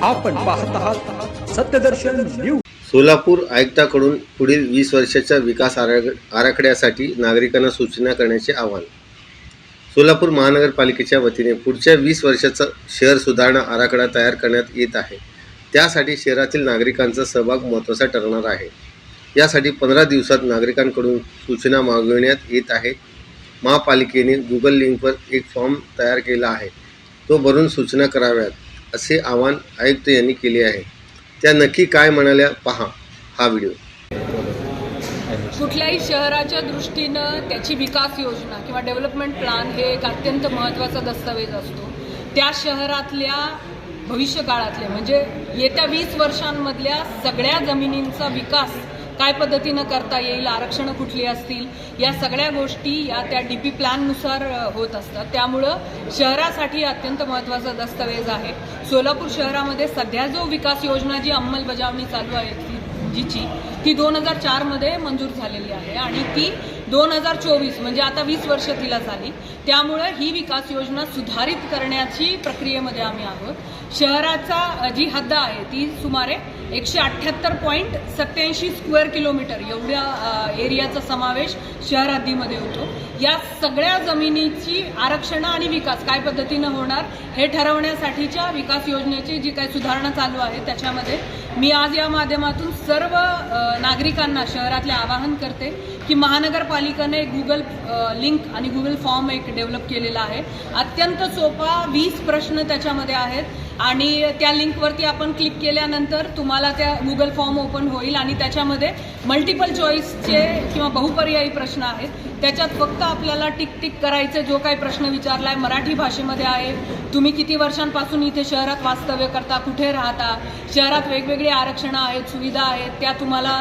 आपण पाहत आहात सत्यदर्शन न्यूज। सोलापूर आयुक्तांकडून पुढील 20 वर्षाच्या विकास आराखड्यासाठी नागरिकांना सूचना करण्याचे आवाहन। सोलापूर महानगरपालिकेच्या वतीने पुढच्या 20 वर्षाचा शहर सुधारणा आराखडा तयार करण्यात येत आहे। त्यासाठी शहरातील नागरिकांचा सहभाग महत्त्वाचा ठरणार आहे। यासाठी 15 दिवसात नागरिकांकडून सूचना मागविण्यात येत आहेत। महापालिकेने गुगल लिंकवर एक फॉर्म तयार केला आहे, तो भरून सूचना कराव्यात असे आवाहन आयुक्त यांनी केले आहे। त्या नक्की काय म्हणाल्या पहा हा व्हिडिओ। कुठल्याही शहराच्या दृष्टीनं त्याची विकास योजना किंवा डेव्हलपमेंट प्लॅन हे एक अत्यंत महत्त्वाचा दस्तऐवज असतो। त्या शहरातल्या भविष्यकाळातले म्हणजे येत्या 20 वर्षांमधल्या सगळ्या जमिनींचा विकास काय पद्धतीनं करता येईल, आरक्षणं कुठली असतील, या सगळ्या गोष्टी त्या DP प्लॅननुसार होत असतात। त्यामुळं शहरासाठी अत्यंत महत्त्वाचा दस्तऐवज आहे। सोलापूर शहरामध्ये सध्या जो विकास योजना जी अंमलबजावणी चालू आहे ती 2004 मध्ये मंजूर झालेली आहे आणि ती 2024 म्हणजे आता 20 वर्ष तिला झाली। त्यामुळे ही विकास योजना सुधारित करण्याची प्रक्रियेमध्ये आम्ही आहोत। शहराचा जी हद्द आहे ती सुमारे 178.87 स्क्वेअर किलोमीटर एवढ्या एरियाचा समावेश शहर हद्दीमध्ये होतो। या सगळ्या जमिनीची आरक्षण आणि विकास काय पद्धतीनं होणार हे ठरवण्यासाठीच्या विकास योजनेची जी काही सुधारणा चालू आहे त्याच्यामध्ये मी आज या माध्यमातून सर्व नागरिकांना शहरातले आवाहन करते की महानगरपालिकेने गुगल लिंक आणि गुगल फॉर्म एक डेव्हलप केलेला आहे। अत्यंत सोपा 20 प्रश्न त्याच्यामध्ये आहेत आणि त्या लिंकवरती आपण क्लिक केल्यानंतर तुम्हाला त्या गुगल फॉर्म ओपन होईल आणि त्याच्यामध्ये मल्टिपल चॉईसचे किंवा बहुपर्यायी प्रश्न आहेत। त्याच्यात फक्त आपल्याला टिक टिक करायचे, जो काही प्रश्न विचारला आहे मराठी भाषेमध्ये आहे, तुम्ही किती वर्षांपासून इथे शहरात वास्तव्य करता, कुठे राहता, शहरात वेगवेगळे आरक्षणं आहेत, सुविधा आहेत, त्या तुम्हाला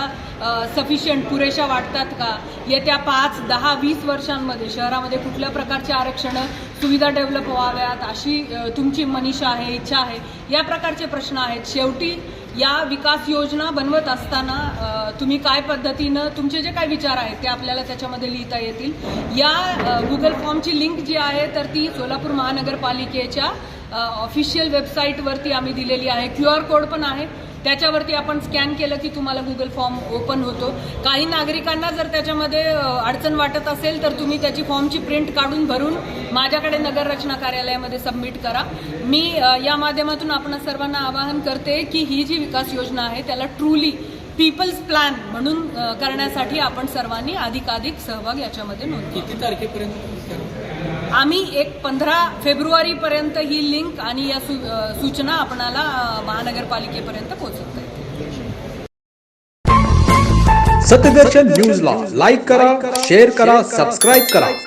सफिशियंट पुरेशा वाटतात का, येत्या 5, 10, 20 वर्षांमध्ये शहरामध्ये कुठल्या प्रकारचे आरक्षणं सुविधा डेव्हलप व्हाव्यात अशी तुमची मनीषा आहे, इच्छा आहे, या प्रकारचे प्रश्न आहेत। शेवटी या विकास योजना बनवत असताना तुम्ही काय पद्धतीनं तुमचे जे काही विचार आहेत ते आपल्याला त्याच्यामध्ये लिहिता येतील। या गुगल फॉर्मची लिंक जी आहे तर ती सोलापूर महानगरपालिकेच्या ऑफिशियल वेबसाईटवरती आम्ही दिलेली आहे। QR कोड पण आहे, त्याच्यावरती आपण स्कॅन केलं की तुम्हाला गुगल फॉर्म ओपन होतो। काही नागरिकांना जर त्याच्यामध्ये अडचण वाटत असेल तर तुम्ही त्याची फॉर्मची प्रिंट काढून भरून माझ्याकडे नगर रचना कार्यालयामध्ये सबमिट करा। मी या माध्यमातून आपण सर्वांना आवाहन करते की ही जी विकास योजना आहे त्याला ट्रूली पीपल्स प्लॅन म्हणून करण्यासाठी आपण सर्वांनी अधिकाधिक सहभाग याच्यामध्ये नोंदवा। किती तारखेपर्यंत आम्ही 15 फेब्रुवारीपर्यंत ही लिंक आणि या सूचना आपणाला महानगरपालिकेपर्यंत पोहोचवता येतील। सत्यदर्शन न्यूजला लाईक करा, शेअर करा, सबस्क्राईब करा।